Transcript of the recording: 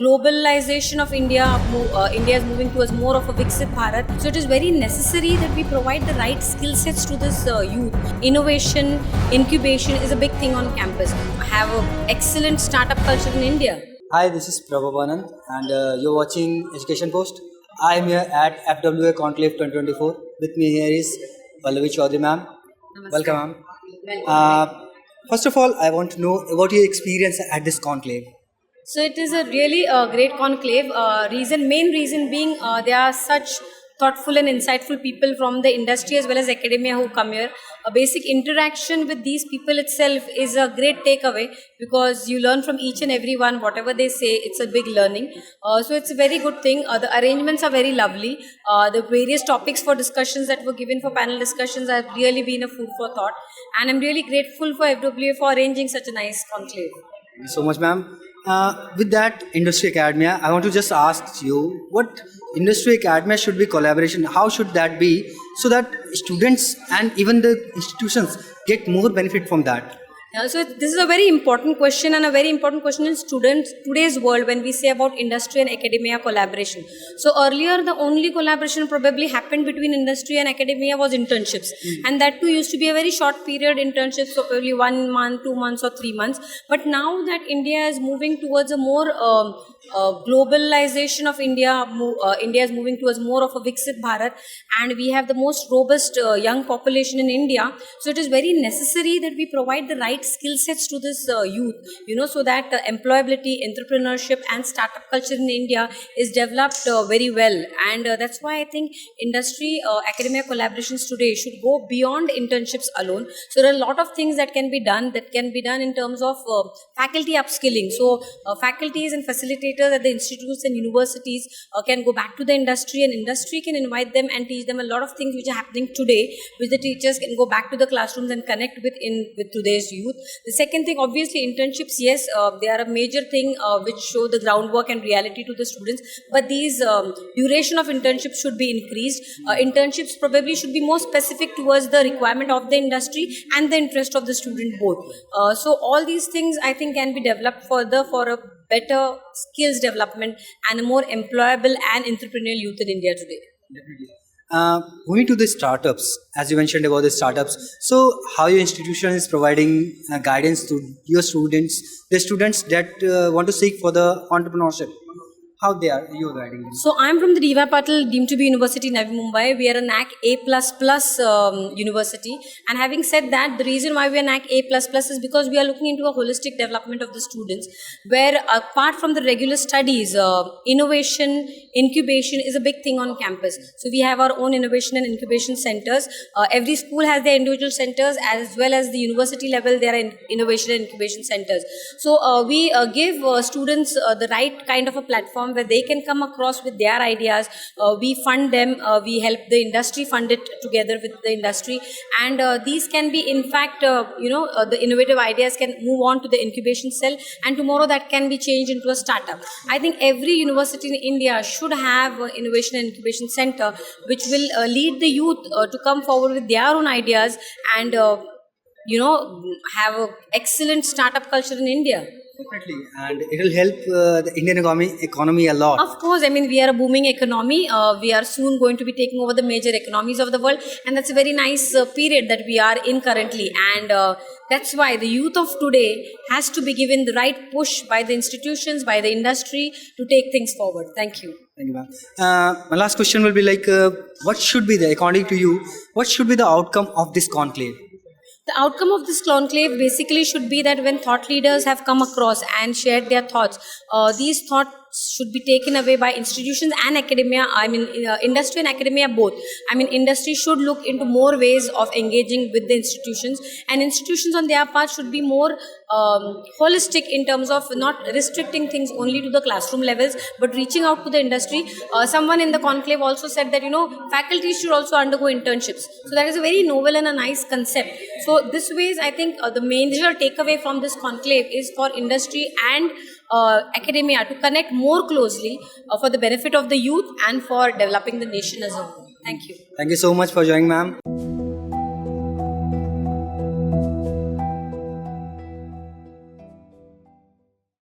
globalization of India, India is moving towards more of a Viksit Bharat. So it is very necessary that we provide the right skill sets to this youth. Innovation, incubation is a big thing on campus. Have an excellent startup culture in India. Hi, this is Prabhavanand and you're watching Education Post. I am here at FWA Conclave 2024. With me here is Pallavi Chaudhary ma'am. Namaste. Welcome ma'am. Welcome. First of all, I want to know about your experience at this conclave. So it is a really great conclave. Main reason being there are such thoughtful and insightful people from the industry as well as academia who come here. A basic interaction with these people itself is a great takeaway because you learn from each and every one. Whatever they say, it's a big learning. So it's a very good thing. The arrangements are very lovely. The various topics for discussions that were given for panel discussions have really been a food for thought. And I'm really grateful for FWA for arranging such a nice conclave. Thank you so much ma'am. With that industry academia, I want to just ask you what industry academia should be collaboration. How should that be so that students and even the institutions get more benefit from that? So this is a very important question and a very important question in today's world when we say about industry and academia collaboration. So earlier the only collaboration probably happened between industry and academia was internships, and that too used to be a very short period internships, so probably 1 month, 2 months or 3 months. But now that India is moving towards a more globalization of India, India is moving towards more of a Viksit Bharat, and we have the most robust young population in India. So it is very necessary that we provide the right skill sets to this youth, so that employability, entrepreneurship and startup culture in India is developed very well. And that's why I think industry academia collaborations today should go beyond internships alone. So there are a lot of things that can be done in terms of faculty upskilling. So faculties and facilitators at the institutes and universities can go back to the industry, and industry can invite them and teach them a lot of things which are happening today, which the teachers can go back to the classrooms and connect with today's youth. The second thing, obviously, internships, yes, they are a major thing which show the groundwork and reality to the students, but these duration of internships should be increased. Internships probably should be more specific towards the requirement of the industry and the interest of the student both. So all these things I think can be developed further for a better skills development and a more employable and entrepreneurial youth in India today. Definitely. Going to the startups, as you mentioned about the startups, so how your institution is providing guidance to your students, the students that want to seek for the entrepreneurship, how you are guiding them? So I'm from the D.Y. Patil deemed to be University, Navi Mumbai. We are a NAC A++ university. And having said that, the reason why we are NAC A++ is because we are looking into a holistic development of the students, where apart from the regular studies, innovation, incubation is a big thing on campus. So we have our own innovation and incubation centers. Every school has their individual centers, as well as the university level there are innovation and incubation centers. So we give students the right kind of a platform where they can come across with their ideas. We fund them, we help the industry fund it together with the industry, and these can be in fact the innovative ideas can move on to the incubation cell, and tomorrow that can be changed into a startup. I think every university in India should have an innovation and incubation center which will lead the youth to come forward with their own ideas and have an excellent startup culture in India. Definitely, and it will help the Indian economy a lot. Of course, I mean, we are a booming economy. We are soon going to be taking over the major economies of the world, and that's a very nice period that we are in currently. And that's why the youth of today has to be given the right push by the institutions, by the industry to take things forward. Thank you. Thank you, ma'am. My last question will be like, what should be according to you, what should be the outcome of this conclave? The outcome of this conclave basically should be that when thought leaders have come across and shared their thoughts, these thoughts should be taken away by institutions and academia. I mean, industry and academia both. I mean, industry should look into more ways of engaging with the institutions, and institutions on their part should be more holistic in terms of not restricting things only to the classroom levels, but reaching out to the industry. Someone in the conclave also said that, faculty should also undergo internships. So that is a very novel and a nice concept. So this ways, I think the major takeaway from this conclave is for industry and academia to connect more closely for the benefit of the youth and for developing the nation as a whole. Thank you. Thank you so much for joining, ma'am.